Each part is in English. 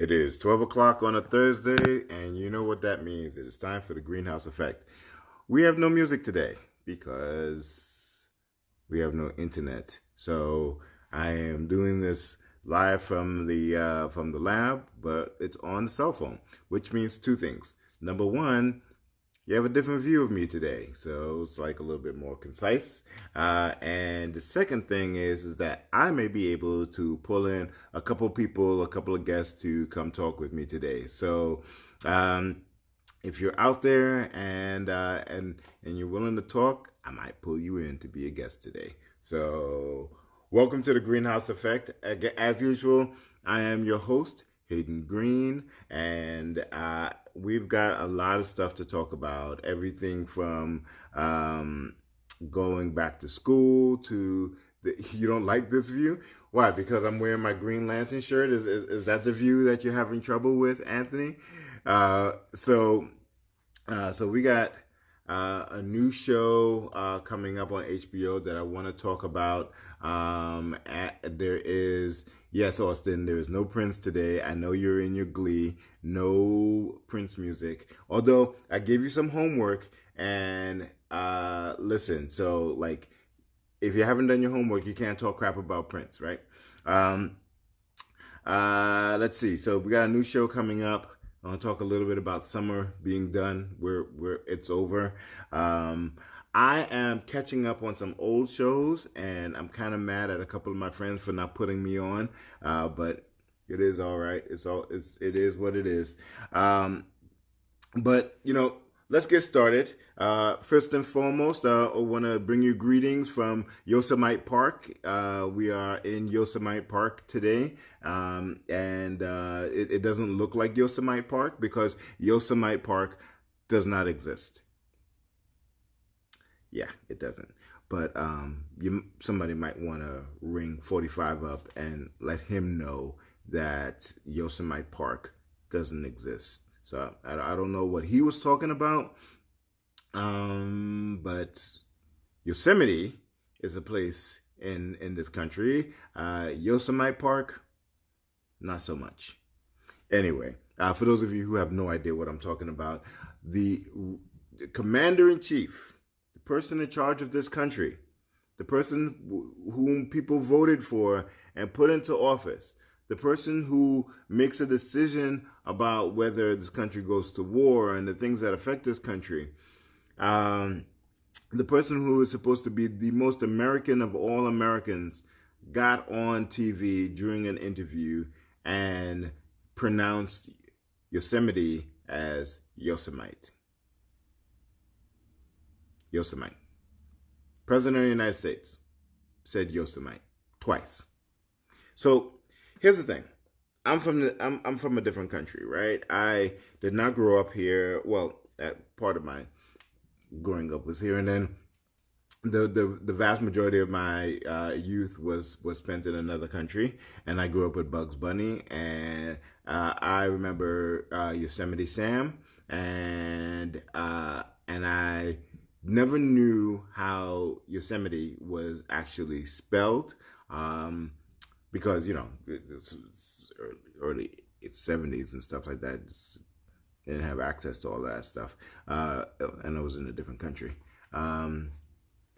It is 12 o'clock on a Thursday, and you know what that means. It is time for the greenhouse effect. We have no music today because we have no internet. So I am doing this live from the lab, but it's on the cell phone, which means two things. Number one, you have a different view of me today, so it's like a little bit more concise. And the second thing is that I may be able to pull in a couple people, a couple of guests to come talk with me today. So um, if you're out there and you're willing to talk, I might pull you in to be a guest today. So welcome to the Greenhouse Effect. As usual, I am your host, Hayden Greene, and we've got a lot of stuff to talk about. Everything from going back to school to you don't like this view? Why? Because I'm wearing my Green Lantern shirt? Is that the view that you're having trouble with, Anthony? So we got a new show coming up on HBO that I want to talk about. There is, yes, Austin, there is no Prince today. I know you're in your glee. No Prince music. Although I gave you some homework and listen, so like if you haven't done your homework, you can't talk crap about Prince, right? Um, let's see. So we got a new show coming up. I want to talk a little bit about summer being done. It's over. Um, I am catching up on some old shows, and I'm kind of mad at a couple of my friends for not putting me on. But it is all right. It is what it is. But let's get started. First and foremost, I want to bring you greetings from Yosemite Park. We are in Yosemite Park today, and it doesn't look like Yosemite Park because Yosemite Park does not exist. Yeah, it doesn't. But somebody might want to ring 45 up and let him know that Yosemite Park doesn't exist. So I don't know what he was talking about, but Yosemite is a place in this country. Yosemite Park, not so much. Anyway, for those of you who have no idea what I'm talking about, the commander in chief, the person in charge of this country, the person whom people voted for and put into office, the person who makes a decision about whether this country goes to war and the things that affect this country, um, the person who is supposed to be the most American of all Americans, got on TV during an interview and pronounced Yosemite as Yosemite. Yosemite. President of the United States said Yosemite twice. So here's the thing. I'm from a different country, right? I did not grow up here. Well, part of my growing up was here, and then the vast majority of my youth was spent in another country, and I grew up with Bugs Bunny, and I remember Yosemite Sam, and I never knew how Yosemite was actually spelled, because it's early 70s and stuff like that. Didn't have access to all of that stuff, and I was in a different country.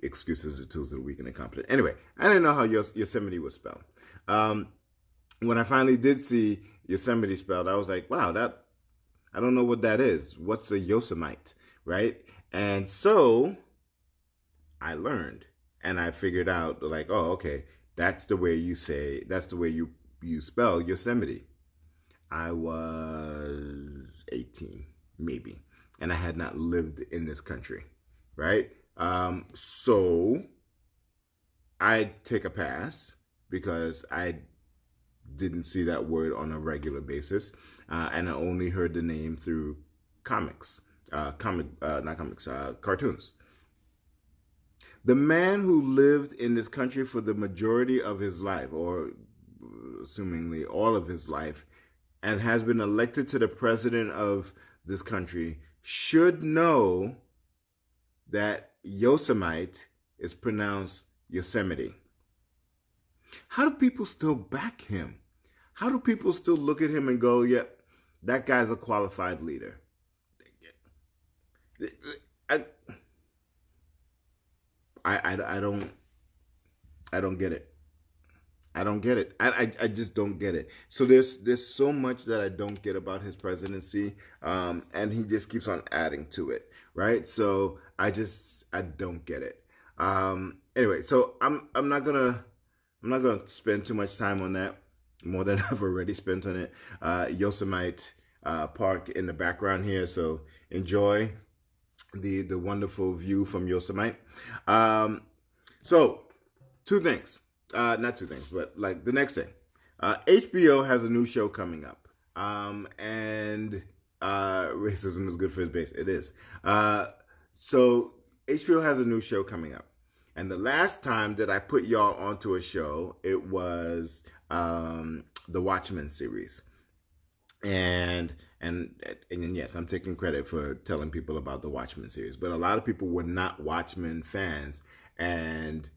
Excuses are tools of the weak and incompetent. Anyway, I didn't know how Yosemite was spelled. When I finally did see Yosemite spelled, I was like, wow, I don't know what that is. What's a Yosemite, right? And so I learned, and I figured out, like, oh, okay, that's the way you spell Yosemite. I was 18, maybe, and I had not lived in this country, right? So I take a pass because I didn't see that word on a regular basis, and I only heard the name through not comics, cartoons. The man who lived in this country for the majority of his life, or assumingly all of his life, and has been elected to the president of this country should know that Yosemite is pronounced Yosemite. How do people still back him? How do people still look at him and go, "Yeah, that guy's a qualified leader"? I, I don't get it. I don't get it. I just don't get it. So there's so much that I don't get about his presidency, and he just keeps on adding to it, right? So I don't get it. Anyway, so I'm not gonna spend too much time on that, more than I've already spent on it. Yosemite Park in the background here, so enjoy the wonderful view from Yosemite. Um, so two things, not two things, but like the next thing, HBO has a new show coming up, and racism is good for his base. It is. So HBO has a new show coming up, and the last time that I put y'all onto a show, it was the Watchmen series. And yes, I'm taking credit for telling people about the Watchmen series, but a lot of people were not Watchmen fans, and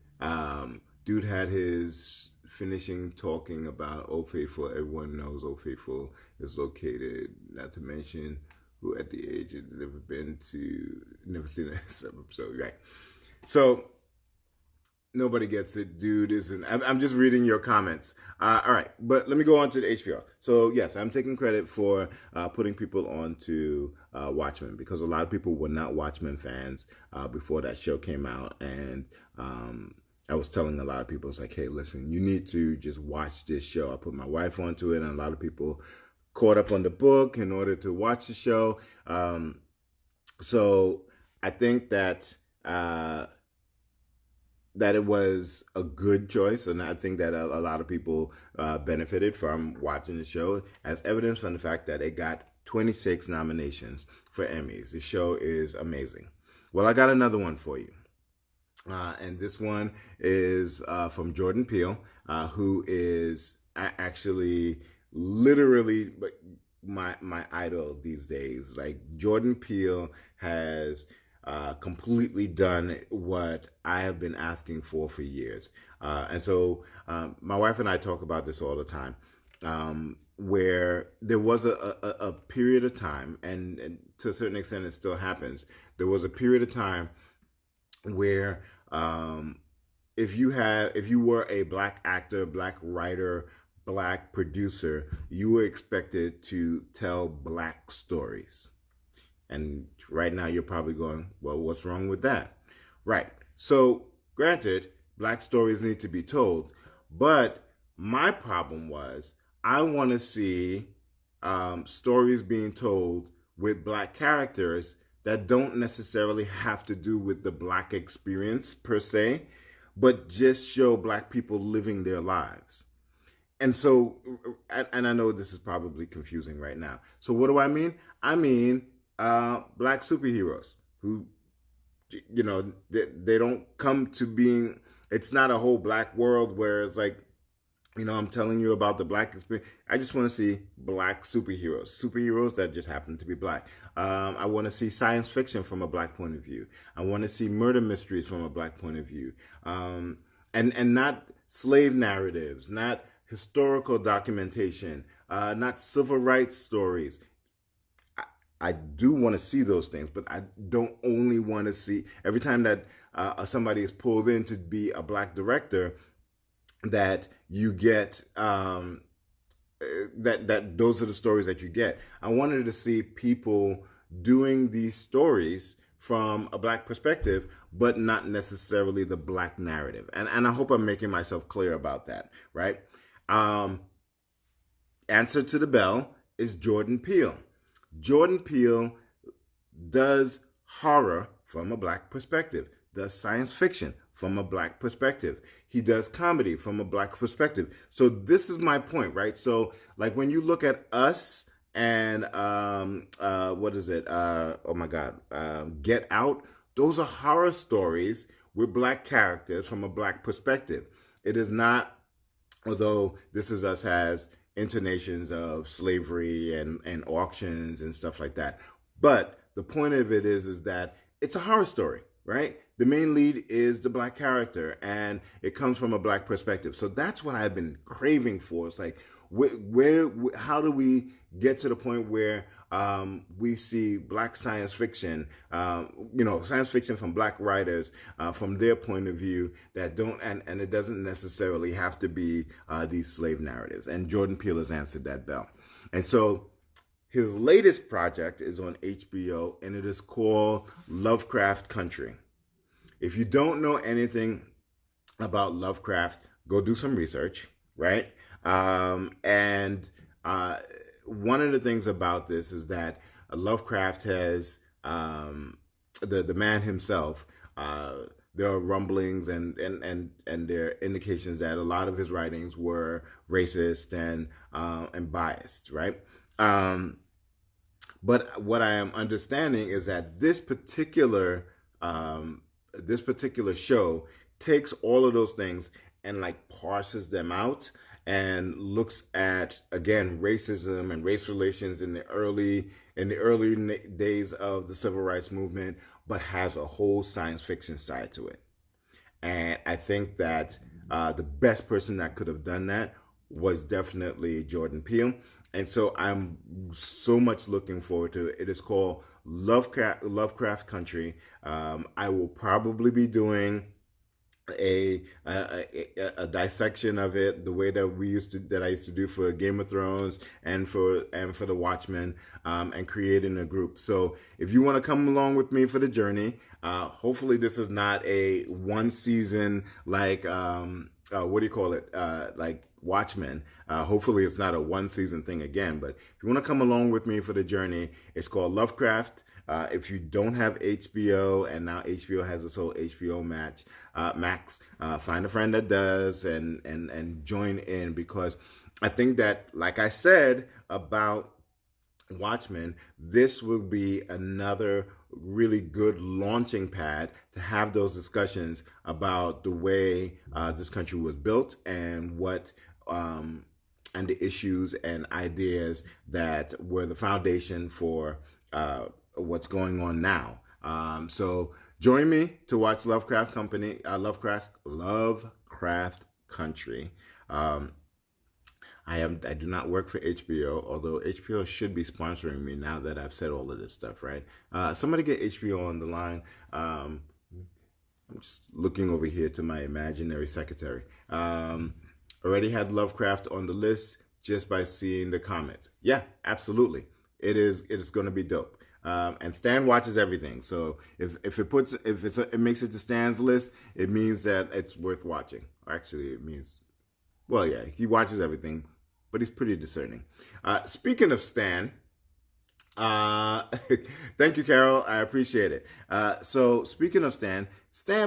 dude had his finishing talking about Old Faithful. Everyone knows Old Faithful is located, not to mention who at the age has never seen an episode, right? So nobody gets it. Dude isn't. I'm just reading your comments. All right, but let me go on to the HBO. So yes, I'm taking credit for putting people on to Watchmen, because a lot of people were not Watchmen fans before that show came out, and I was telling a lot of people, it's like, hey, listen, you need to just watch this show. I put my wife onto it, and a lot of people caught up on the book in order to watch the show. So I think that that it was a good choice, and I think that a lot of people benefited from watching the show, as evidence from the fact that it got 26 nominations for Emmys. The show is amazing. Well, I got another one for you. And this one is from Jordan Peele, who is actually literally my idol these days. Like, Jordan Peele has completely done what I have been asking for years. And so my wife and I talk about this all the time, where there was a period of time, and to a certain extent it still happens, there was a period of time where if you were a black actor, black writer, black producer, you were expected to tell black stories. And right now you're probably going, well, what's wrong with that? Right. So granted, black stories need to be told, but my problem was, I want to see stories being told with black characters that don't necessarily have to do with the black experience per se, but just show black people living their lives. And so, and I know this is probably confusing right now. So what do I mean? I mean black superheroes who, they don't come to being, it's not a whole black world where it's like, I'm telling you about the black experience. I just want to see black superheroes that just happen to be black. I want to see science fiction from a black point of view. I want to see murder mysteries from a black point of view, and not slave narratives, not historical documentation, not civil rights stories. I do want to see those things, but I don't only want to see, every time that somebody is pulled in to be a black director, that you get that those are the stories that you get. I wanted to see people doing these stories from a black perspective, but not necessarily the black narrative. And I hope I'm making myself clear about that, right? Answer to the bell is Jordan Peele. Jordan Peele does horror from a black perspective, does science fiction from a black perspective. He does comedy from a black perspective. So this is my point, right? So like when you look at Us and what is it? Oh my God, Get Out. Those are horror stories with black characters from a black perspective. It is not, although This Is Us has intonations of slavery and auctions and stuff like that. But the point of it is that it's a horror story, right? The main lead is the black character, and it comes from a black perspective. So that's what I've been craving for. It's like, how do we get to the point where we see black science fiction, science fiction from black writers from their point of view that don't, and it doesn't necessarily have to be these slave narratives. And Jordan Peele has answered that bell. And so his latest project is on HBO, and it is called Lovecraft Country. If you don't know anything about Lovecraft, go do some research, right? And one of the things about this is that Lovecraft has the man himself. There are rumblings and there are indications that a lot of his writings were racist and biased, right? But what I am understanding is that this particular show takes all of those things and like parses them out and looks at, again, racism and race relations in the early days of the civil rights movement, but has a whole science fiction side to it. And I think that the best person that could have done that was definitely Jordan Peele. And so I'm so much looking forward to it. It is called Lovecraft Country. I will probably be doing a dissection of it the way that I used to do for Game of Thrones and for the Watchmen, and creating a group. So if you want to come along with me for the journey, hopefully this is not a one season like what do you call it, like Watchmen. Hopefully it's not a one season thing again, but if you want to come along with me for the journey, it's called Lovecraft. If you don't have HBO, and now HBO has this whole HBO Max, find a friend that does and join in, because I think that, like I said about Watchmen, this will be another really good launching pad to have those discussions about the way this country was built and what and the issues and ideas that were the foundation for what's going on now. So join me to watch Lovecraft Country. I do not work for HBO, although HBO should be sponsoring me now that I've said all of this stuff, right? Somebody get HBO on the line. I'm just looking over here to my imaginary secretary. Already had Lovecraft on the list just by seeing the comments. Yeah, absolutely. It is going to be dope. And Stan watches everything, so if it makes it to Stan's list, it means that it's worth watching. Actually, it means, well, yeah, he watches everything, but he's pretty discerning. Speaking of Stan, thank you, Carol. I appreciate it. So speaking of Stan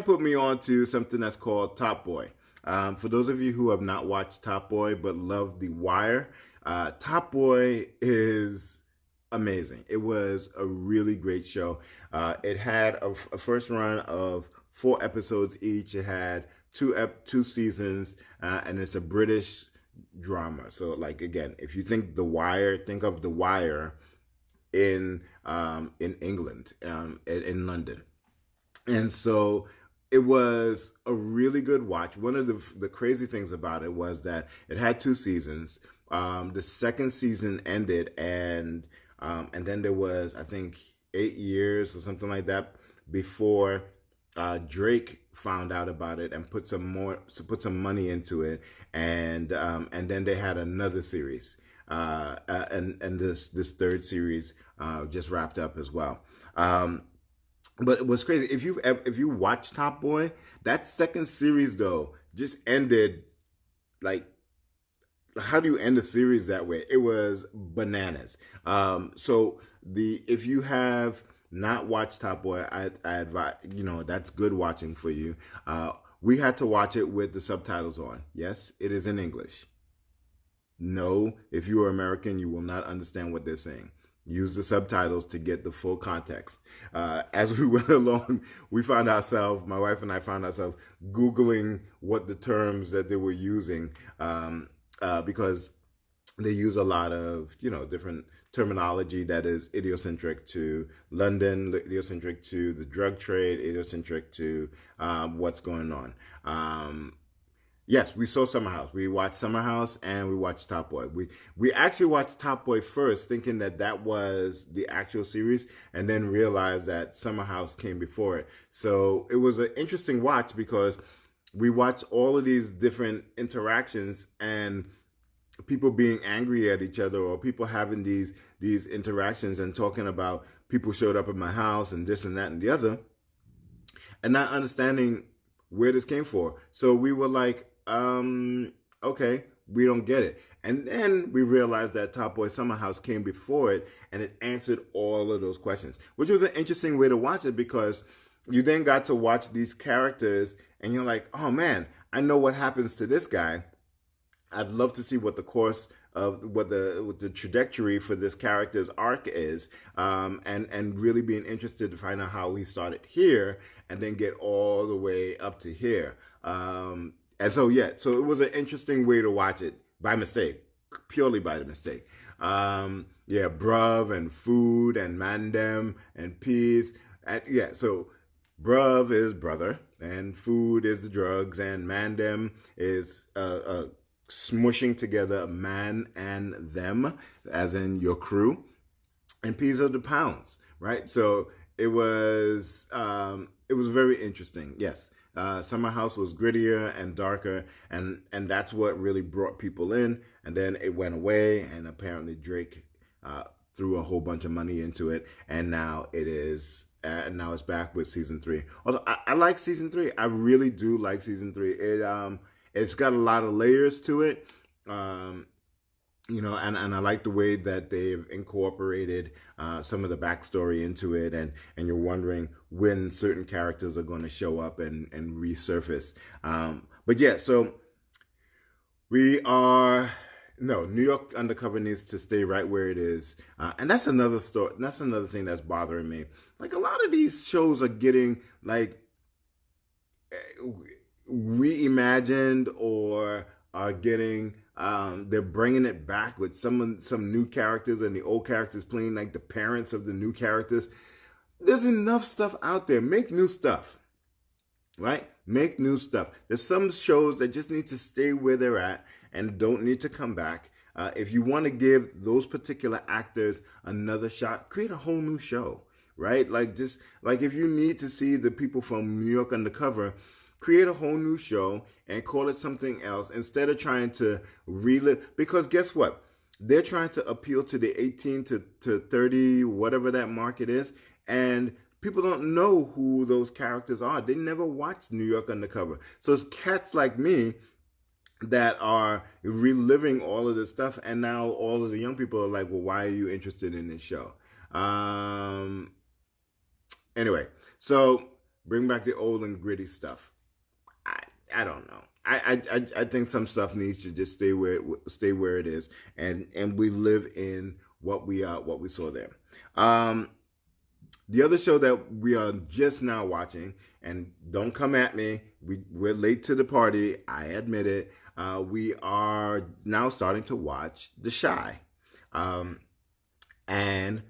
put me on to something that's called Top Boy. For those of you who have not watched Top Boy but love The Wire, Top Boy is amazing. It was a really great show. It had a first run of 4 episodes each. It had two seasons, and it's a British drama. So, like, again, if you think The Wire, think of The Wire in England, in London. And so it was a really good watch. One of the crazy things about it was that it had 2 seasons. The second season ended, and then there was, I think, 8 years or something like that before Drake found out about it and put some money into it, and then they had another series, and this third series just wrapped up as well. But it was crazy. If you watch Top Boy, that second series though just ended like, how do you end a series that way? It was bananas. So if you have not watched Top Boy, I advise, that's good watching for you. We had to watch it with the subtitles on. Yes, it is in English. No, if you are American, you will not understand what they're saying. Use the subtitles to get the full context. As we went along, my wife and I found ourselves Googling what the terms that they were using, because they use a lot of, different terminology that is idiosyncratic to London, idiosyncratic to the drug trade, idiosyncratic to what's going on. Yes, we saw Summer House. We watched Summer House and we watched Top Boy. We actually watched Top Boy first, thinking that that was the actual series, and then realized that Summer House came before it. So it was an interesting watch because we watched all of these different interactions and people being angry at each other, or people having these interactions and talking about people showed up at my house and this and that and the other, and not understanding where this came for. So we were like, okay, we don't get it. And then we realized that Top Boy Summer House came before it, and it answered all of those questions, which was an interesting way to watch it because you then got to watch these characters, and you're like, oh man, I know what happens to this guy. I'd love to see what the course of what the trajectory for this character's arc is, and really being interested to find out how he started here and then get all the way up to here. And so yeah, so it was an interesting way to watch it by mistake, purely by the mistake. Yeah, bruv and food and mandem and peace. And yeah, so bruv is brother, and food is the drugs, and mandem is smushing together man and them, as in your crew, and peas are the pounds, right? So it was very interesting. Yes, Summer House was grittier and darker, and that's what really brought people in. And then it went away, and apparently Drake uh, threw a whole bunch of money into it, and now it is. Now it's back with season three. Although I like season three, I really do like season three. It's got a lot of layers to it. Um, and I like the way that they've incorporated some of the backstory into it, and you're wondering when certain characters are going to show up and resurface. But yeah, so we are no New York Undercover needs to stay right where it is, and that's another story. That's another thing that's bothering me. Like a lot of these shows are getting like reimagined or are getting they're bringing it back with some new characters, and the old characters playing like the parents of the new characters. There's enough stuff out there. Make new stuff, right? Make new stuff. There's some shows that just need to stay where they're at and don't need to come back. If you want to give those particular actors another shot, create a whole new show, right? Like just like if you need to see the people from New York Undercover, create a whole new show and call it something else instead of trying to relive. Because guess what? They're trying to appeal to the 18 to 30, whatever that market is. And people don't know who those characters are. They never watched New York Undercover. So it's cats like me that are reliving all of this stuff. And now all of the young people are like, well, why are you interested in this show? Um, anyway, so bring back the old and gritty stuff. I, I don't know. I think some stuff needs to just stay where it is, and we live in what we saw there. Um, the other show that we are just now watching, and don't come at me, we're late to the party. I admit it. We are now starting to watch The Shy, um, and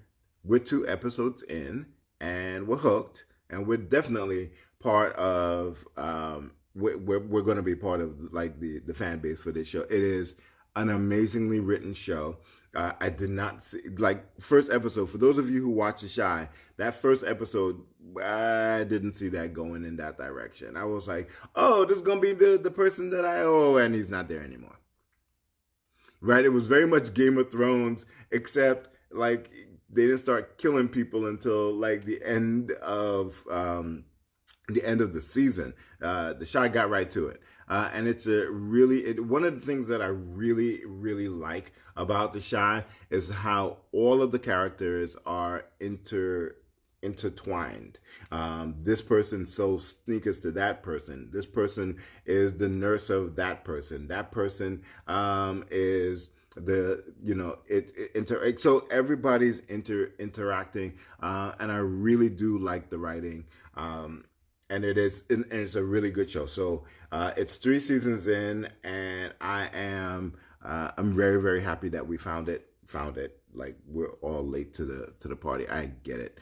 we're 2 episodes in, and we're hooked, and we're definitely part of. We're going to be part of like the fan base for this show. It is an amazingly written show. I did not see like first episode. For those of you who watch The Shy, that first episode, I didn't see that going in that direction. I was like, oh, this is gonna be the person that I owe, and he's not there anymore. Right? It was very much Game of Thrones, except like they didn't start killing people until like the end of the season. The Shy got right to it. And it's one of the things that I really like about The Shy is how all of the characters are intertwined. This person sells sneakers to that person. This person is the nurse of that person. That person is the so everybody's interacting, and I really do like the writing. And it's a really good show. So it's 3 seasons in, and I'm very happy that we found it. Like we're all late to the party. I get it.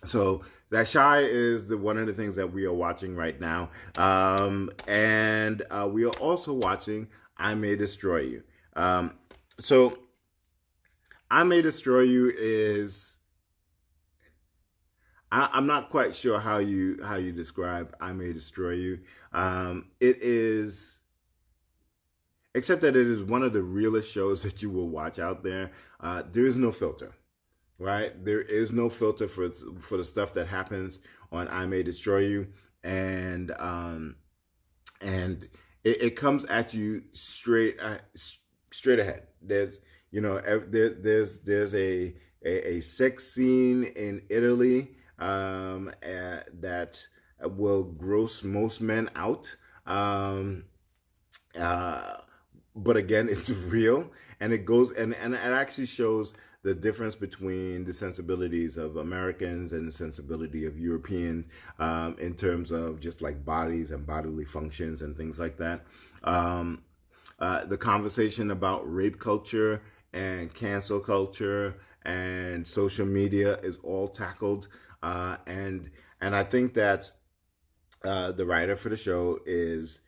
So that Shy is one of the things that we are watching right now, and we are also watching I May Destroy You. Um, so I May Destroy You is I'm not quite sure how you describe I May Destroy You. It is, except that it is one of the realest shows that you will watch out there. There is no filter, right? There is no filter for the stuff that happens on I May Destroy You, and and it comes at you straight ahead. There's there's a sex scene in Italy that will gross most men out. Um, uh, but again, it's real, and it goes and it actually shows the difference between the sensibilities of Americans and the sensibility of Europeans in terms of just like bodies and bodily functions and things like that. Um, the conversation about rape culture and cancel culture and social media is all tackled, and I think that the writer for the show is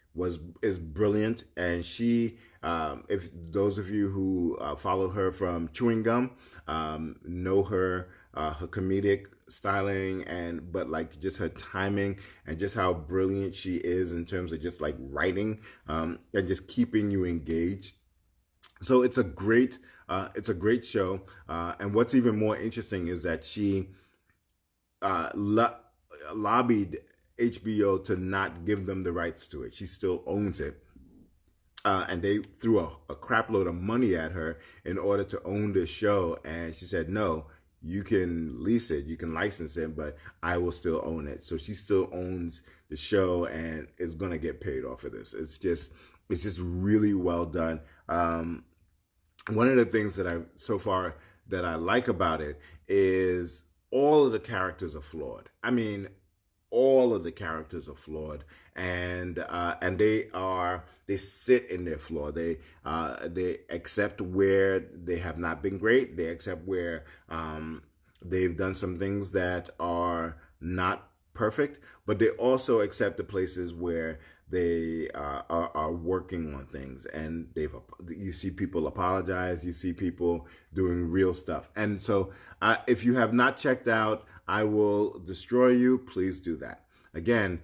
brilliant, and she, if those of you who follow her from Chewing Gum, know her her comedic styling, and but like just her timing and just how brilliant she is in terms of just like writing, and just keeping you engaged. So it's a great show, and what's even more interesting is that she uh, lo- lobbied HBO to not give them the rights to it. She still owns it. And they threw a crap load of money at her in order to own this show. And she said, no, you can lease it, you can license it, but I will still own it. So she still owns the show and is going to get paid off of this. It's just really well done. One of the things that I so far that I like about it is all of the characters are flawed. I mean, all of the characters are flawed, and they sit in their flaw. They accept where they have not been great. They accept where they've done some things that are not perfect, but they also accept the places where they are working on things, and you see people apologize, you see people doing real stuff. And so if you have not checked out I Will Destroy You, please do that. Again,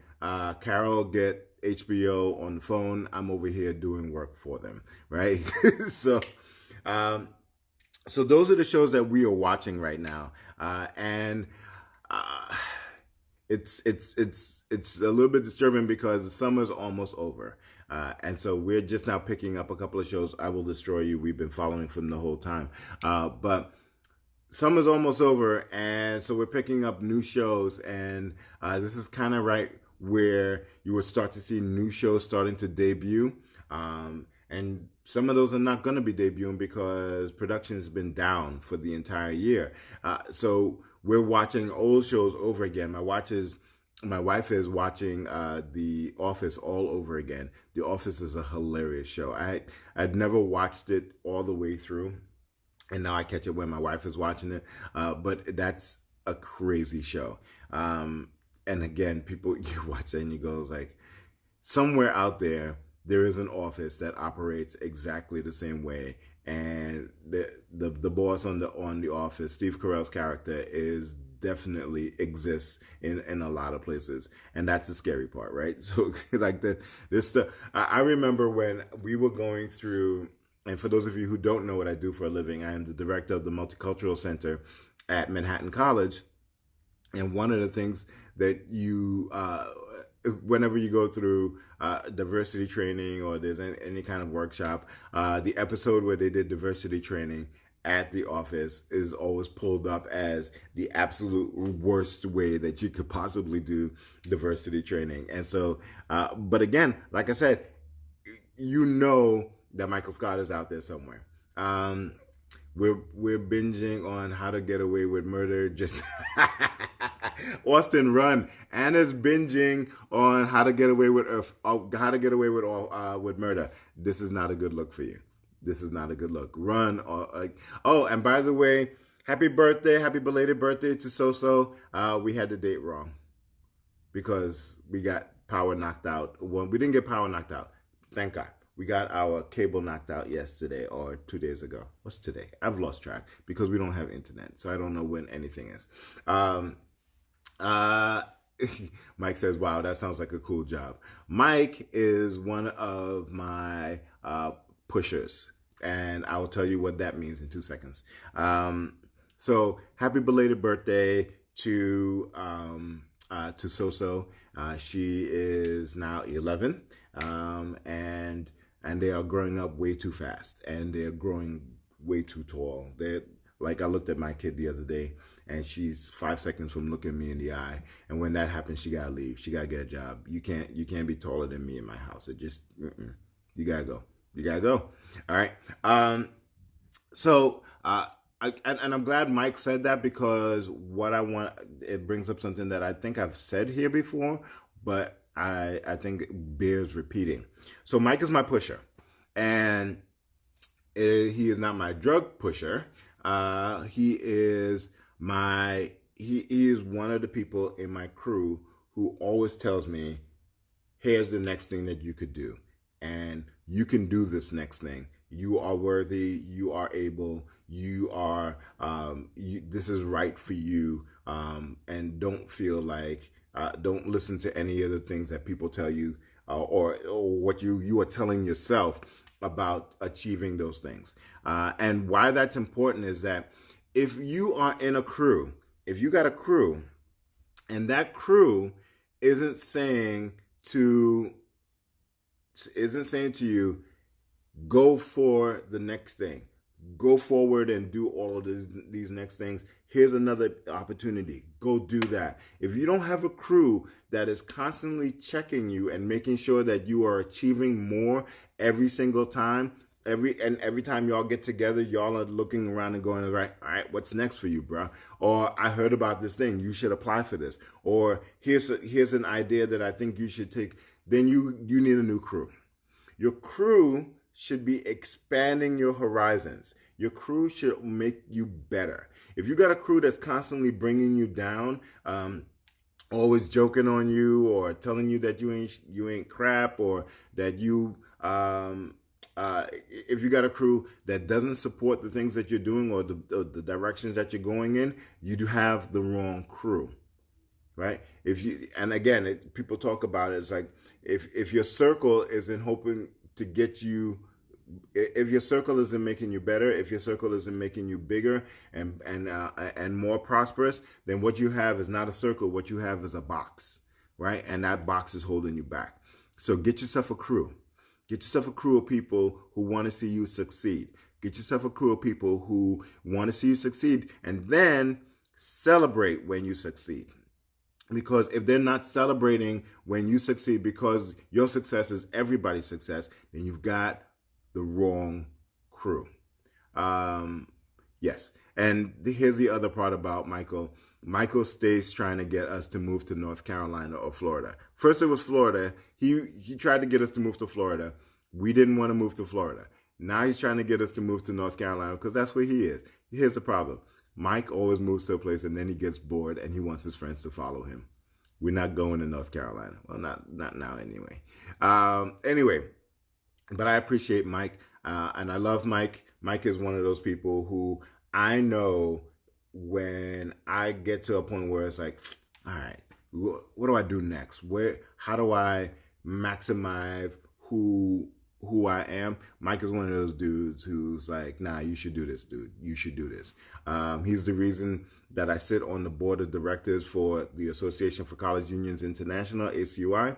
Carol, get HBO on the phone. I'm over here doing work for them, right? so um, so those are the shows that we are watching right now, and uh, it's a little bit disturbing because the summer's almost over, and so we're just now picking up a couple of shows. I Will Destroy You. We've been following from the whole time, but summer's almost over, and so we're picking up new shows, and this is kind of right where you would start to see new shows starting to debut, and some of those are not going to be debuting because production has been down for the entire year. So we're watching old shows over again. My wife is watching The Office all over again. The Office is a hilarious show. I'd never watched it all the way through, and now I catch it when my wife is watching it. But that's a crazy show. And again, people you watch it and you go like, somewhere out there is an office that operates exactly the same way, and the boss on the office, Steve Carell's character, is definitely exists in a lot of places, and that's the scary part, right? So like this stuff, I remember when we were going through, and for those of you who don't know what I do for a living, I am the director of the Multicultural Center at Manhattan College. And one of the things that whenever you go through diversity training or there's any kind of workshop, the episode where they did diversity training at the office is always pulled up as the absolute worst way that you could possibly do diversity training. And so, but again, like I said, you know that Michael Scott is out there somewhere. We're binging on How to Get Away with Murder. Just Austin, run! Anna's binging on How to Get Away with How to Get Away with Murder. This is not a good look for you. This is not a good look. Run! Oh, and by the way, Happy birthday, happy belated birthday to So. We had the date wrong because we got power knocked out. Well, we didn't get power knocked out. Thank God. We got our cable knocked out yesterday or 2 days ago. What's today? I've lost track because we don't have internet, so I don't know when anything is. Um, uh, Mike says, "Wow, that sounds like a cool job." Mike is one of my pushers, and I will tell you what that means in 2 seconds. So, happy belated birthday to So. She is now 11, and they are growing up way too fast, and they're growing way too tall. They like I looked at my kid the other day, and she's 5 seconds from looking me in the eye. And when that happens, she gotta leave. She gotta get a job. You can't be taller than me in my house. It just you gotta go. You gotta go. All right. So and I'm glad Mike said that because what I want it brings up something that I think I've said here before, but I think bears repeating. So Mike is my pusher, and he is not my drug pusher. He is he is one of the people in my crew who always tells me, here's the next thing that you could do, and you can do this next thing. You are worthy, you are able, you are this is right for you, and don't feel like don't listen to any of the things that people tell you, or what you are telling yourself about achieving those things. And why that's important is that if you are in a crew, if you got a crew, and that crew isn't saying to you, go for the next thing, go forward and do all of these next things. Here's another opportunity, go do that. If you don't have a crew that is constantly checking you and making sure that you are achieving more every single time, every time y'all get together, y'all are looking around and going, all right, what's next for you, bro? Or I heard about this thing, you should apply for this. Or here's an idea that I think you should take. Then you need a new crew. Your crew should be expanding your horizons. Your crew should make you better. If you got a crew that's constantly bringing you down, always joking on you, or telling you that you ain't crap, or that if you got a crew that doesn't support the things that you're doing, or the directions that you're going in, you do have the wrong crew, right? And again, people talk about it. It's like if your circle isn't hoping to get you, if your circle isn't making you better, if your circle isn't making you bigger and more prosperous, then what you have is not a circle. What you have is a box, right? And that box is holding you back. So get yourself a crew. Get yourself a crew of people who want to see you succeed. Get yourself a crew of people who want to see you succeed, and then celebrate when you succeed. Because if they're not celebrating when you succeed, because your success is everybody's success, then you've got the wrong crew. Yes. And here's the other part about Michael. Michael stays trying to get us to move to North Carolina or Florida. First it was Florida. He tried to get us to move to Florida. We didn't want to move to Florida. Now he's trying to get us to move to North Carolina because that's where he is. Here's the problem. Mike always moves to a place and then he gets bored and he wants his friends to follow him. We're not going to North Carolina. Well, not now anyway. Anyway, but I appreciate Mike, and I love Mike. Mike is one of those people who I know when I get to a point where it's like, all right, what do I do next? How do I maximize who I am? Mike is one of those dudes who's like, nah, you should do this, dude. You should do this. He's the reason that I sit on the board of directors for the Association for College Unions International, ACUI.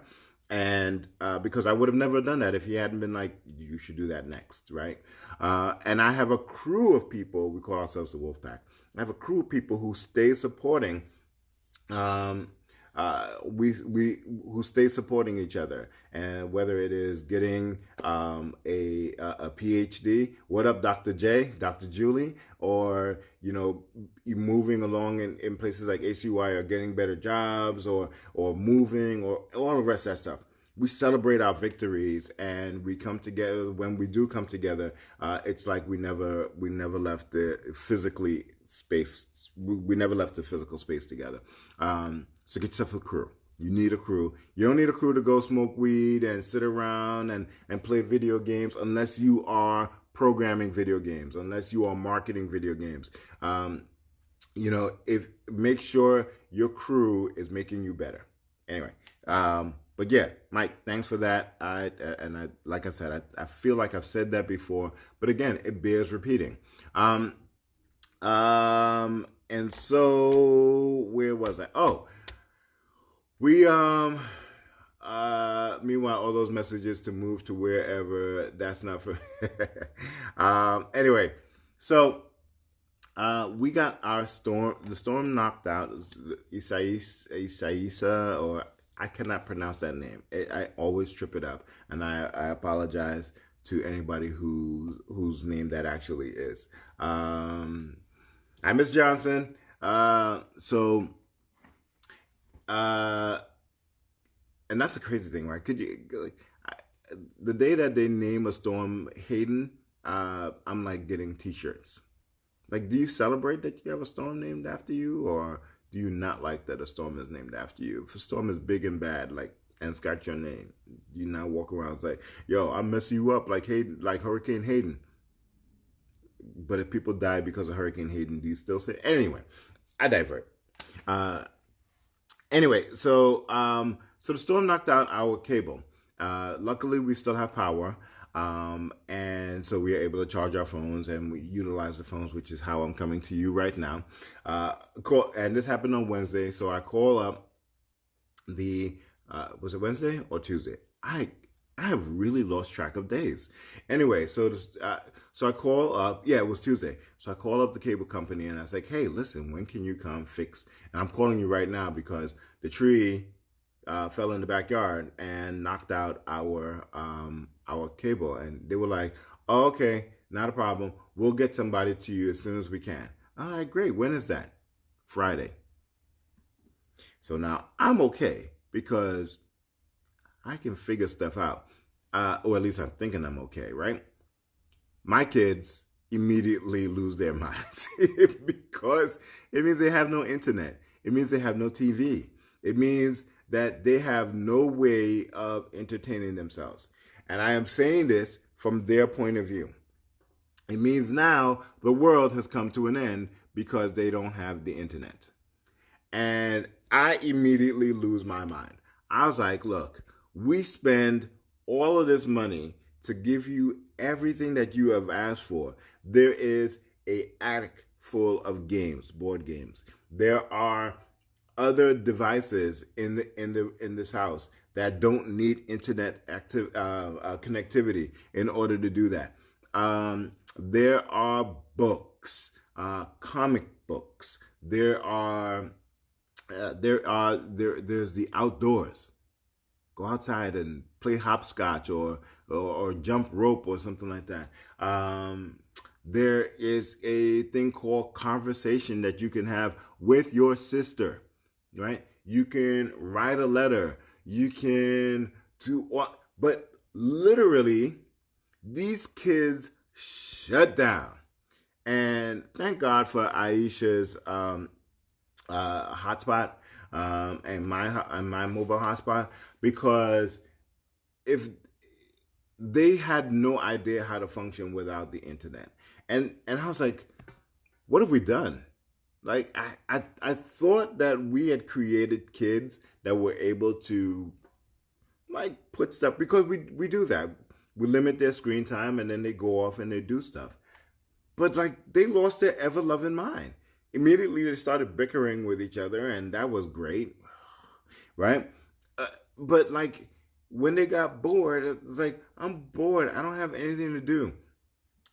And because I would have never done that if he hadn't been like, you should do that next, right? And I have a crew of people, we call ourselves the Wolf Pack. I have a crew of people who stay supporting, who stay supporting each other, and whether it is getting a PhD, what up, Dr. J, Dr. Julie, or moving along in places like ACY, or getting better jobs, or moving, or all the rest of that stuff. we celebrate our victories and we come together. When we do come together, it's like we never left the physically space. We never left the physical space together. So get yourself a crew. You need a crew. You don't need a crew to go smoke weed and sit around and play video games unless you are programming video games, unless you are marketing video games. If make sure your crew is making you better. Anyway, but yeah, Mike, thanks for that. Like I said, I feel like I've said that before, but again, it bears repeating. And so where was I? Oh, we meanwhile, all those messages to move to wherever, that's not for anyway, so we got the storm knocked out Isaisa, or I cannot pronounce that name. I always trip it up, and I apologize to anybody whose name that actually is. Hi, Miss Johnson. And that's a crazy thing, right? Could you the day that they name a storm Hayden, I'm like getting T-shirts. Like, do you celebrate that you have a storm named after you, or do you not like that a storm is named after you? If a storm is big and bad, like, and it's got your name, do you not walk around and say, "Yo, I'm messing you up like Hayden, like Hurricane Hayden"? But if people die because of Hurricane Hayden, do you still say? Anyway, I divert. Anyway, so the storm knocked out our cable. Luckily, we still have power, and so we are able to charge our phones, and we utilize the phones, which is how I'm coming to you right now. And this happened on Wednesday, so I call up the was it Wednesday or Tuesday? I have really lost track of days. Anyway, so I call up. Yeah, it was Tuesday. So I call up the cable company and I was like, "Hey, listen, when can you come fix?" And I'm calling you right now because the tree fell in the backyard and knocked out our cable. And they were like, "Oh, okay, not a problem. We'll get somebody to you as soon as we can." All right, great. When is that? Friday. So now I'm okay because I can figure stuff out. Or at least I'm thinking I'm okay, right? My kids immediately lose their minds because it means they have no internet. It means they have no TV. It means that they have no way of entertaining themselves. And I am saying this from their point of view. It means now the world has come to an end because they don't have the internet. And I immediately lose my mind. I was like, look, we spend all of this money to give you everything that you have asked for. There is a attic full of games, board games. There are other devices in this house that don't need internet connectivity in order to do that. There are books, comic books. There's the outdoors. Go outside and play hopscotch or jump rope or something like that. There is a thing called conversation that you can have with your sister, right? You can write a letter. You can do what? But literally, these kids shut down. And thank God for Aisha's hotspot and my mobile hotspot, because if they had no idea how to function without the internet, and I was like, what have we done? Like I thought that we had created kids that were able to like put stuff, because we do that. We limit their screen time and then they go off and they do stuff. But like they lost their ever loving mind. Immediately they started bickering with each other, and that was great, right? But like when they got bored, it was like, I'm bored. I don't have anything to do.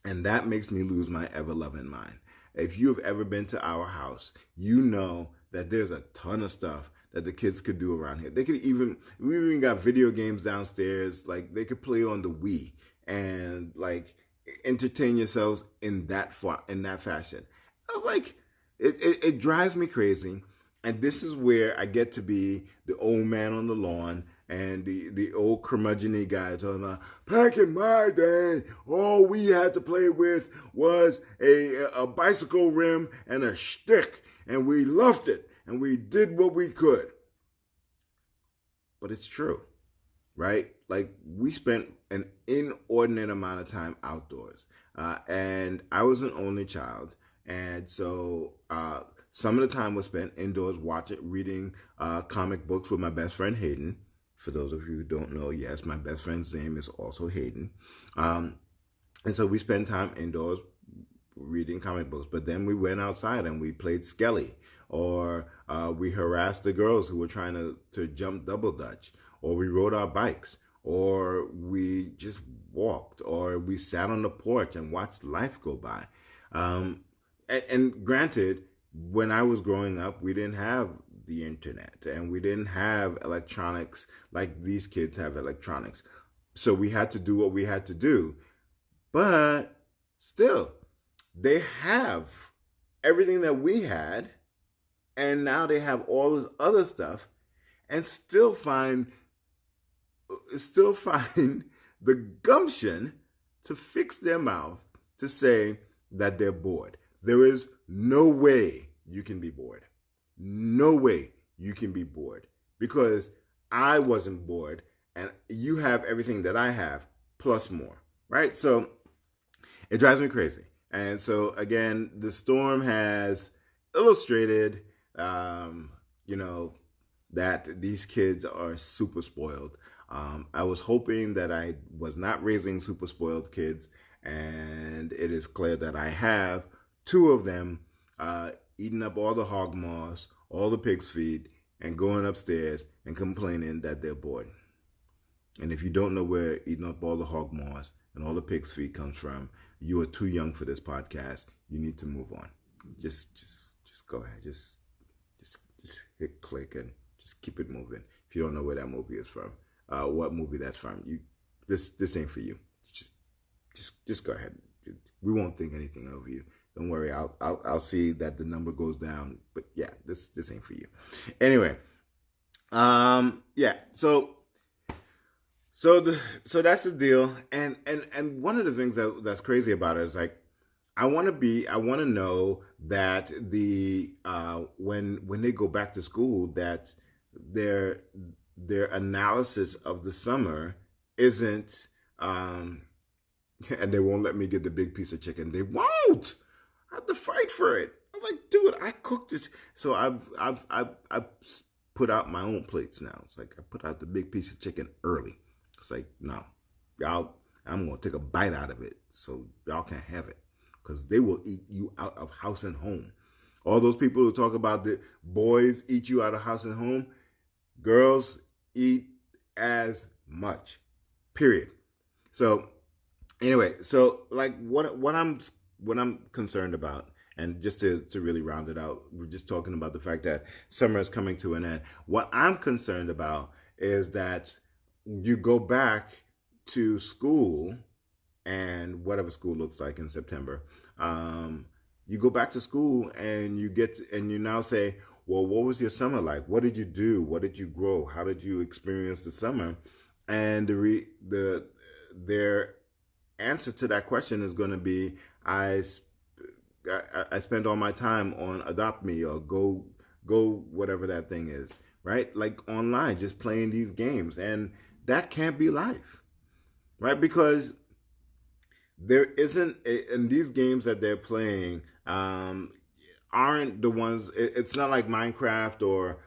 And that makes me lose my ever loving mind. If you have ever been to our house, you know that there's a ton of stuff that the kids could do around here. We even got video games downstairs. Like they could play on the Wii and like entertain yourselves in that fashion. I was like, it drives me crazy. And this is where I get to be the old man on the lawn and the old curmudgeon guy talking about, back in my day, all we had to play with was a bicycle rim and a stick, and we loved it, and we did what we could. But it's true, right? Like, we spent an inordinate amount of time outdoors, and I was an only child, and so some of the time was spent indoors watching, reading comic books with my best friend Hayden. For those of you who don't know, yes, my best friend's name is also Hayden. And so we spent time indoors reading comic books, but then we went outside and we played Skelly, or we harassed the girls who were trying to jump double dutch, or we rode our bikes, or we just walked, or we sat on the porch and watched life go by. And granted, when I was growing up, we didn't have the internet and we didn't have electronics like these kids have electronics. So we had to do what we had to do. But still, they have everything that we had, and now they have all this other stuff, and still find the gumption to fix their mouth to say that they're bored. There is no way you can be bored. No way you can be bored, because I wasn't bored and you have everything that I have plus more, right? So it drives me crazy. And so again, the storm has illustrated, that these kids are super spoiled. I was hoping that I was not raising super spoiled kids, and it is clear that I have. Two of them eating up all the hog maws, all the pig's feet, and going upstairs and complaining that they're bored. And if you don't know where eating up all the hog maws and all the pig's feet comes from, you are too young for this podcast. You need to move on. Just go ahead. Just hit click and just keep it moving. If you don't know where that movie is from, what movie that's from, this ain't for you. Just go ahead. We won't think anything of you. Don't worry. I'll see that the number goes down. But yeah, this ain't for you. Anyway, yeah. So that's the deal. And one of the things that's crazy about it is, like, I want to know that when they go back to school, that their analysis of the summer isn't, and they won't let me get the big piece of chicken. They won't. I have to fight for it. I was like, dude, I cooked this. So I've put out my own plates now. It's like I put out the big piece of chicken early. It's like, no, I'm gonna take a bite out of it so y'all can't have it, because they will eat you out of house and home. All those people who talk about the boys eat you out of house and home, girls eat as much. Period. So anyway, so like what I'm concerned about, and just to really round it out, we're just talking about the fact that summer is coming to an end. What I'm concerned about is that you go back to school, and whatever school looks like in September, you go back to school and you now say, well, what was your summer like? What did you do? What did you grow? How did you experience the summer? And their answer to that question is going to be, I spent all my time on Adopt Me or Go whatever that thing is, right? Like online, just playing these games. And that can't be life, right? Because there isn't, and these games that they're playing aren't the ones, it's not like Minecraft or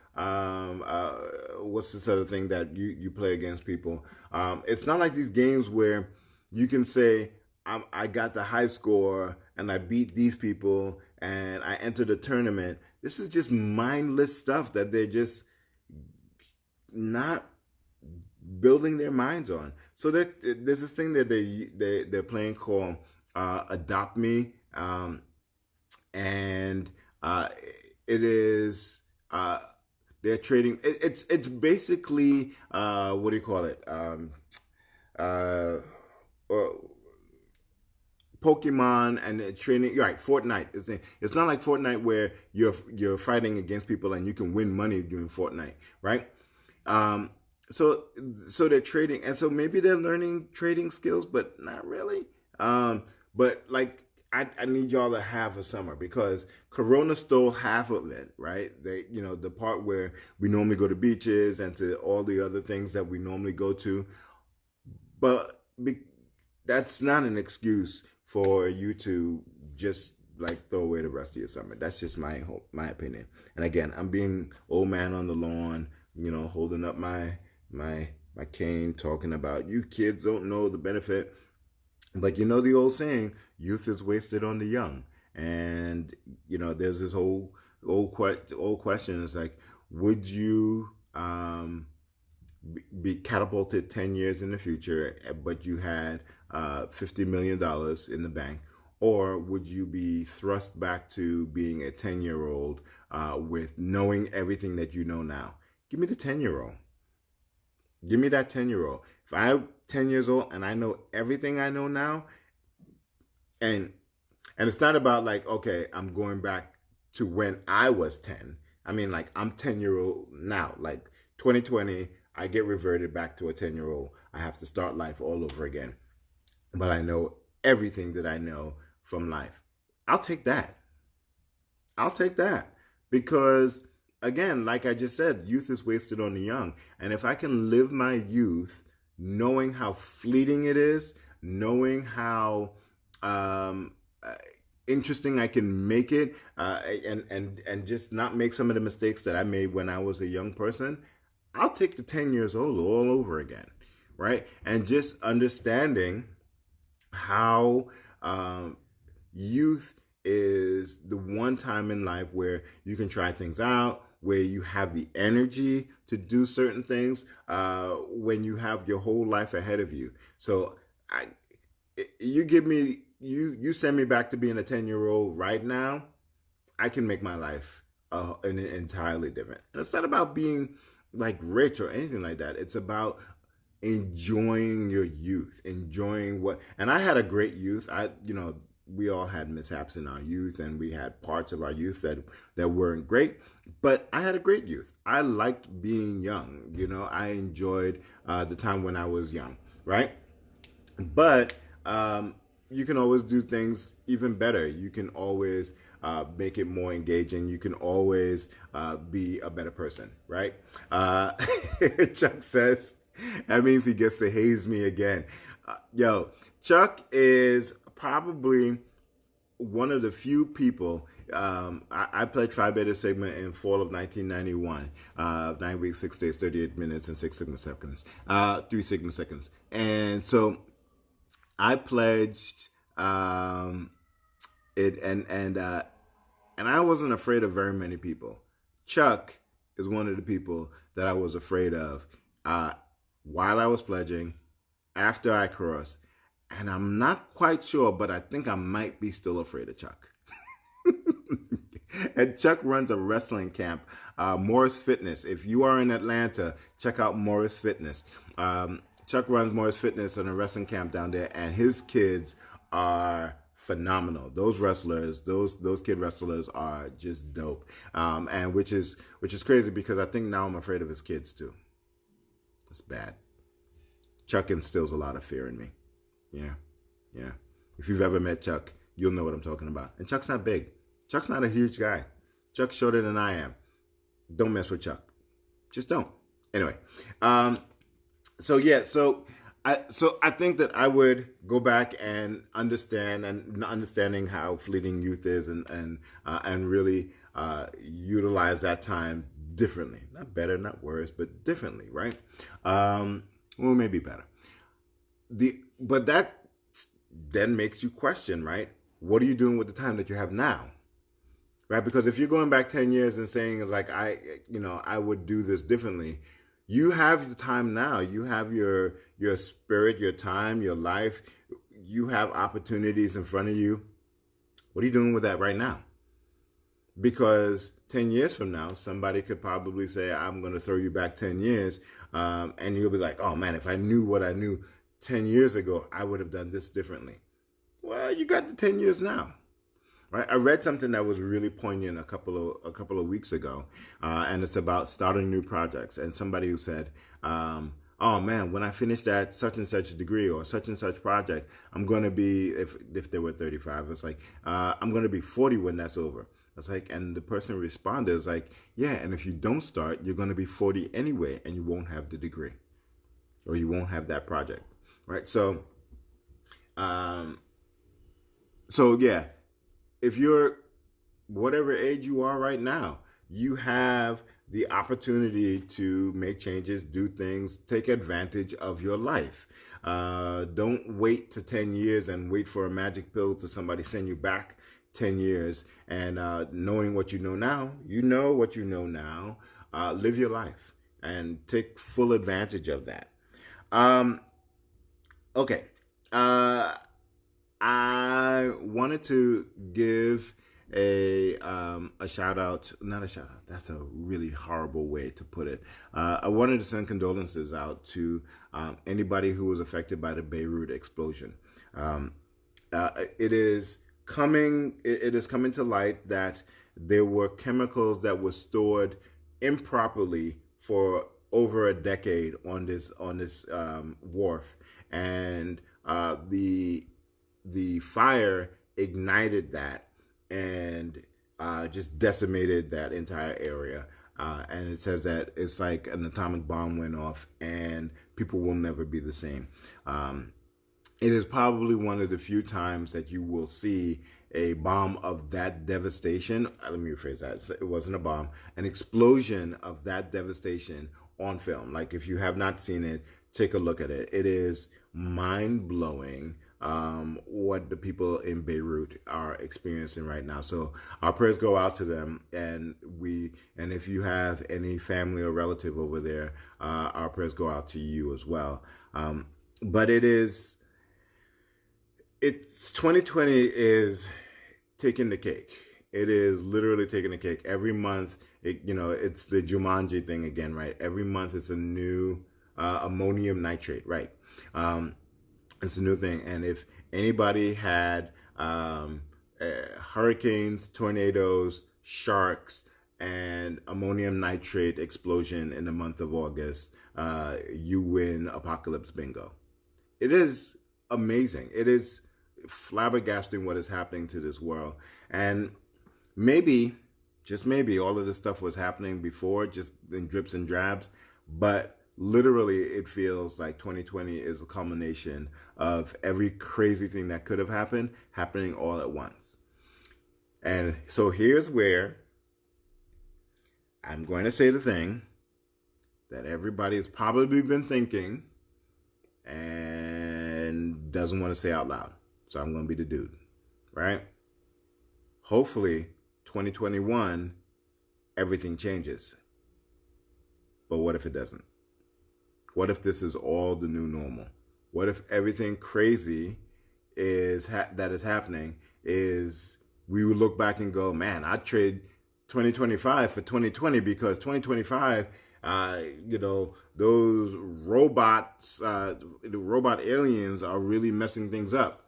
what's this other thing that you play against people. It's not like these games where you can say, I got the high score and I beat these people and I entered a tournament. This is just mindless stuff that they're just not building their minds on. So there's this thing that they're playing called Adopt Me, and it is they're trading. It's basically what do you call it? Pokemon and training, right? Fortnite. It's not like Fortnite where you're fighting against people and you can win money doing Fortnite, right? so so they're trading, and so maybe they're learning trading skills, but not really. um but like, I need y'all to have a summer, because Corona stole half of it, right? They, the part where we normally go to beaches and to all the other things that we normally go to. But that's not an excuse for you to just like throw away the rest of your summer. That's just my opinion. And again, I'm being old man on the lawn, holding up my cane, talking about you kids don't know the benefit. But you know the old saying, youth is wasted on the young. And there's this whole old question. It's like, would you be catapulted 10 years in the future, but you had $50 million in the bank? Or would you be thrust back to being a 10-year-old with knowing everything that you know now? Give me the 10-year-old. Give me that 10-year-old. If I'm 10 years old and I know everything I know now, and and it's not about like, okay, I'm going back to when I was 10. I mean, like, I'm 10-year-old now. Like 2020, I get reverted back to a 10-year-old. I have to start life all over again. But I know everything that I know from life. I'll take that. I'll take that, because again, like I just said, youth is wasted on the young. And if I can live my youth knowing how fleeting it is, knowing how um, uh, interesting I can make it, and just not make some of the mistakes that I made when I was a young person, I'll take the 10 years old all over again, right? And just understanding how youth is the one time in life where you can try things out, where you have the energy to do certain things, when you have your whole life ahead of you. So I, you give me, you send me back to being a 10-year-old right now, I can make my life entirely different. And it's not about being like rich or anything like that. It's about enjoying your youth, enjoying what. And I had a great youth. We all had mishaps in our youth, and we had parts of our youth that weren't great. But I had a great youth. I liked being young. I enjoyed the time when I was young, right? But you can always do things even better. You can always make it more engaging. You can always be a better person, right? Uh, Chuck says that means he gets to haze me again. Yo, Chuck is probably one of the few people. I played Phi Beta Sigma in fall of 1991, 9 weeks, 6 days, 38 minutes, and 6 Sigma seconds, 3 Sigma seconds. And so I pledged it, and I wasn't afraid of very many people. Chuck is one of the people that I was afraid of while I was pledging, after I crossed, and I'm not quite sure, but I think I might be still afraid of Chuck. And Chuck runs a wrestling camp, Morris Fitness. If you are in Atlanta, check out Morris Fitness. Chuck runs Morris Fitness on a wrestling camp down there, and his kids are phenomenal. Those wrestlers, those kid wrestlers are just dope. And which is crazy, because I think now I'm afraid of his kids too. It's bad. Chuck instills a lot of fear in me. Yeah, yeah. If you've ever met Chuck, you'll know what I'm talking about. And Chuck's not big. Chuck's not a huge guy. Chuck's shorter than I am. Don't mess with Chuck. Just don't. Anyway, so yeah, so I think that I would go back and understanding how fleeting youth is, and really utilize that time differently. Not better, not worse, but differently, right? Well, maybe better. But that then makes you question, right? What are you doing with the time that you have now? Right? Because if you're going back 10 years and saying it's like, I would do this differently, you have the time now. You have your spirit, your time, your life. You have opportunities in front of you. What are you doing with that right now? Because 10 years from now, somebody could probably say, I'm going to throw you back 10 years. And you'll be like, oh man, if I knew what I knew 10 years ago, I would have done this differently. Well, you got the 10 years now, right? I read something that was really poignant a couple of weeks ago, and it's about starting new projects. And somebody who said, "Oh man, when I finish that such and such degree or such and such project, I'm going to be if they were 35, it's like I'm going to be 40 when that's over." It's like, and the person responded is like, "Yeah, and if you don't start, you're going to be 40 anyway, and you won't have the degree, or you won't have that project, right?" Um, so yeah, if you're whatever age you are right now, you have the opportunity to make changes, do things, take advantage of your life. Don't wait to 10 years and wait for a magic pill to somebody send you back 10 years. And knowing what you know now, you know what you know now. Live your life and take full advantage of that. Um, okay. Uh, I wanted to give a shout out, not a shout out. That's a really horrible way to put it. I wanted to send condolences out to anybody who was affected by the Beirut explosion. Um, it is it is coming to light that there were chemicals that were stored improperly for over a decade on this wharf, and the fire ignited that and just decimated that entire area. And it says that it's like an atomic bomb went off, and people will never be the same. It is probably one of the few times that you will see a bomb of that devastation. Let me rephrase that. It wasn't a bomb, an explosion of that devastation on film. Like, if you have not seen it, take a look at it. It is mind blowing what the people in Beirut are experiencing right now. So our prayers go out to them, and if you have any family or relative over there, our prayers go out to you as well. But it's 2020 is taking the cake. It is literally taking the cake. Every month, it's the Jumanji thing again, right? Every month it's a new ammonium nitrate, right? It's a new thing. And if anybody had hurricanes, tornadoes, sharks, and ammonium nitrate explosion in the month of August, you win Apocalypse Bingo. It is amazing. It is flabbergasting what is happening to this world. And maybe, just maybe, all of this stuff was happening before, just in drips and drabs. But literally, it feels like 2020 is a culmination of every crazy thing that could have happened happening all at once. And so here's where I'm going to say the thing that everybody has probably been thinking and doesn't want to say out loud. So I'm going to be the dude, right? Hopefully, 2021, everything changes. But what if it doesn't? What if this is all the new normal? What if everything crazy that is happening is we would look back and go, man, I'd trade 2025 for 2020 because 2025, those robots, the robot aliens are really messing things up.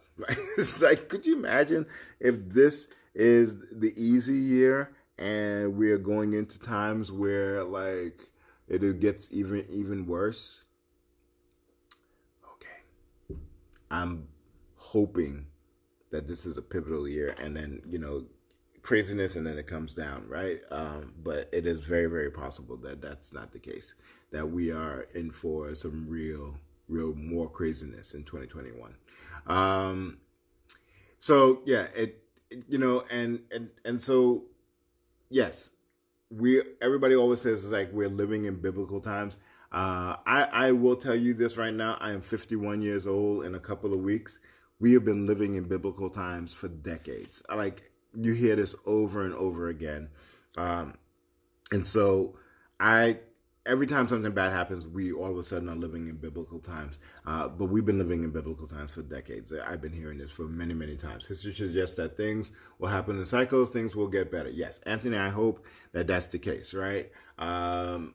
It's like, could you imagine if this is the easy year and we're going into times where like it gets even worse? Okay. I'm hoping that this is a pivotal year, and then, craziness, and then it comes down, right? But it is very, very possible that that's not the case, that we are in for some real more craziness in 2021. So yeah, and so yes, everybody always says it's like we're living in biblical times. I will tell you this right now. I am 51 years old in a couple of weeks. We have been living in biblical times for decades. Like, you hear this over and over again. And so every time something bad happens, we all of a sudden are living in biblical times. But we've been living in biblical times for decades. I've been hearing this for many, many times. History suggests that things will happen in cycles, things will get better. Yes, Anthony, I hope that that's the case, right? And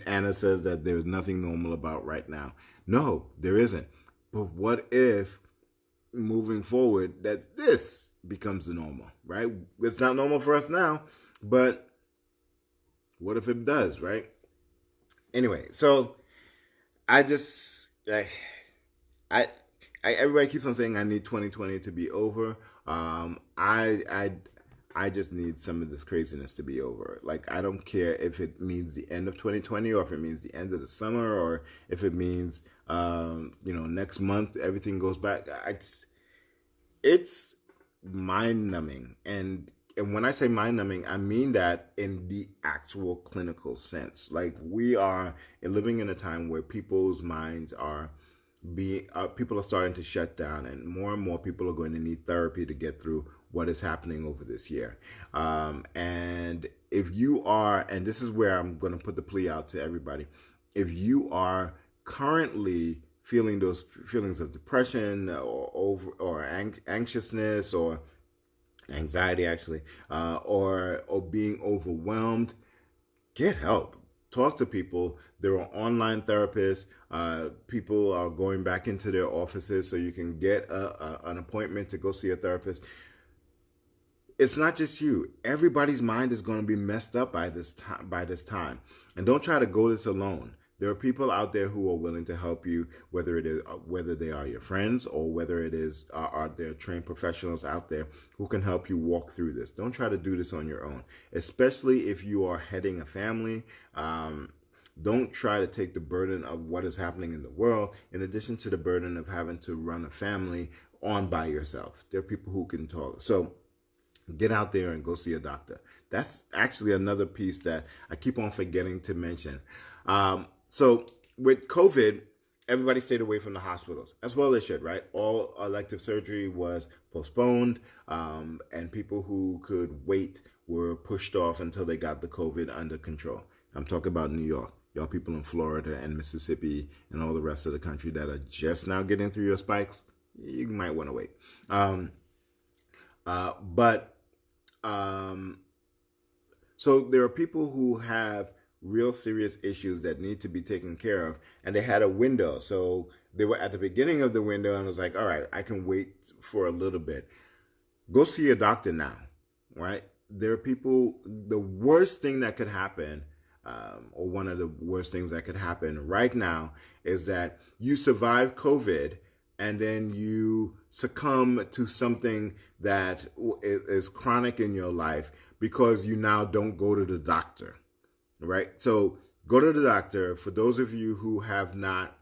Anna says that there's nothing normal about right now. No, there isn't. But what if moving forward that this becomes the normal, right? It's not normal for us now, but what if it does, right? Anyway, so I just I, everybody keeps on saying I need 2020 to be over. Um, I I I just need some of this craziness to be over. Like I don't care if it means the end of 2020 or if it means the end of the summer or if it means next month everything goes back. It's mind numbing, and when I say mind numbing, I mean that in the actual clinical sense. Like we are living in a time where people's minds are people are starting to shut down, and more people are going to need therapy to get through what is happening over this year. And if you are, and this is where I'm going to put the plea out to everybody, if you are currently feeling those feelings of depression or anxiousness or anxiety actually, or being overwhelmed, get help. Talk to people. There are online therapists. People are going back into their offices so you can get an appointment to go see a therapist. It's not just you. Everybody's mind is going to be messed up by this time. And don't try to go this alone. There are people out there who are willing to help you, whether they are your friends or whether it is are there trained professionals out there who can help you walk through this. Don't try to do this on your own, especially if you are heading a family. Don't try to take the burden of what is happening in the world, in addition to the burden of having to run a family, on by yourself. There are people who can talk. So get out there and go see a doctor. That's actually another piece that I keep on forgetting to mention. So with COVID, everybody stayed away from the hospitals, as well they should, right? All elective surgery was postponed, and people who could wait were pushed off until they got the COVID under control. I'm talking about New York. Y'all people in Florida and Mississippi and all the rest of the country that are just now getting through your spikes, you might want to wait. But so there are people who have real serious issues that need to be taken care of, and they had a window. So they were at the beginning of the window, and I was like, all right, I can wait for a little bit. Go see a doctor now, right? There are people, the worst thing that could happen, or one of the worst things that could happen right now, is that you survive COVID and then you succumb to something that is chronic in your life because you now don't go to the doctor, right? So go to the doctor. For those of you who have not,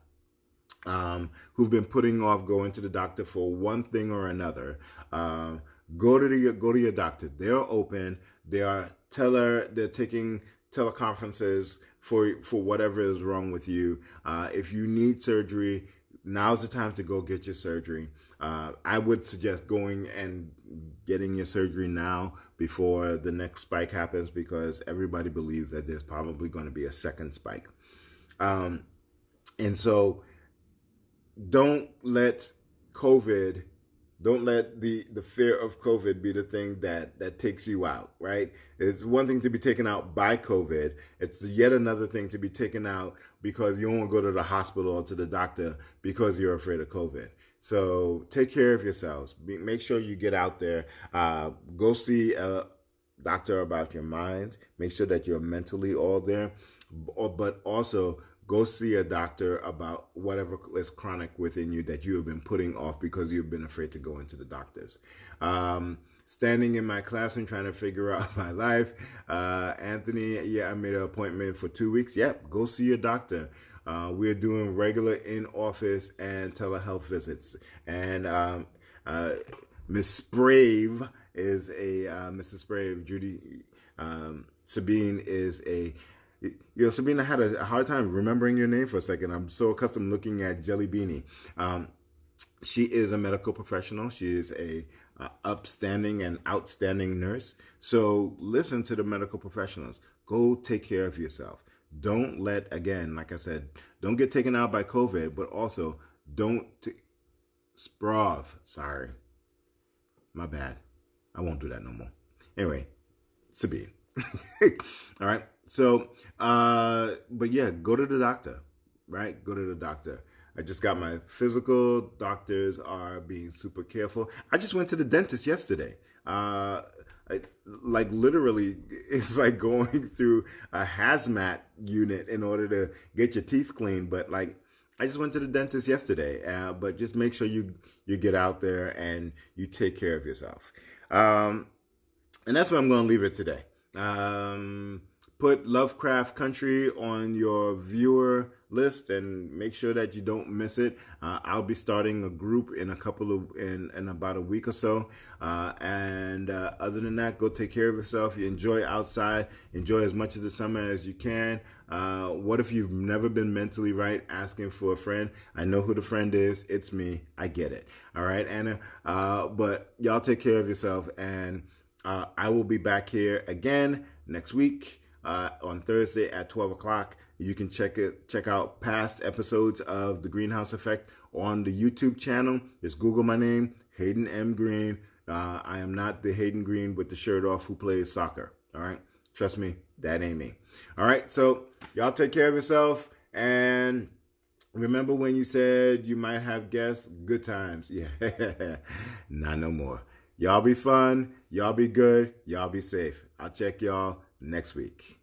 who've been putting off going to the doctor for one thing or another, go to your doctor. They're open. They're taking teleconferences for whatever is wrong with you. If you need surgery, now's the time to go get your surgery. I would suggest going and getting your surgery now before the next spike happens, because everybody believes that there's probably going to be a second spike. And so don't let the fear of COVID be the thing that takes you out, right? It's one thing to be taken out by COVID. It's yet another thing to be taken out because you won't go to the hospital or to the doctor because you're afraid of COVID. So take care of yourselves. Make sure you get out there. Go see a doctor about your mind. Make sure that you're mentally all there. But also go see a doctor about whatever is chronic within you that you have been putting off because you've been afraid to go into the doctors. Standing in my classroom trying to figure out my life. Anthony, yeah, I made an appointment for 2 weeks. Yep, go see your doctor. We're doing regular in-office and telehealth visits. And Miss Sprave is Mrs. Sprave, Judy, Sabine is a, Sabine, I had a hard time remembering your name for a second. I'm so accustomed looking at Jelly Beanie. She is a medical professional. She is a upstanding and outstanding nurse. So listen to the medical professionals. Go take care of yourself. Don't let, again, like I said, don't get taken out by COVID, but also don't, sorry. My bad. I won't do that no more. Anyway, Sabine. All right. So, but yeah, go to the doctor, right? Go to the doctor. I just got my physical. Doctors are being super careful. I just went to the dentist yesterday. Like literally, it's like going through a hazmat unit in order to get your teeth cleaned. But like, I just went to the dentist yesterday. But just make sure you get out there and you take care of yourself. Um, and that's where I'm going to leave it today. Um, Put Lovecraft Country on your viewer list and make sure that you don't miss it. I'll be starting a group in in about a week or so. And other than that, go take care of yourself. You enjoy outside. Enjoy as much of the summer as you can. What if you've never been mentally right? Asking for a friend. I know who the friend is. It's me. I get it. All right, Anna. But y'all take care of yourself, and I will be back here again next week on Thursday at 12 o'clock. You can check out past episodes of The Greenhouse Effect on the YouTube channel. Just Google my name, Hayden M. Greene. I am not the Hayden Greene with the shirt off who plays soccer. All right? Trust me, that ain't me. All right? So y'all take care of yourself. And remember when you said you might have guests? Good times. Yeah. Not no more. Y'all be fun. Y'all be good. Y'all be safe. I'll check y'all next week.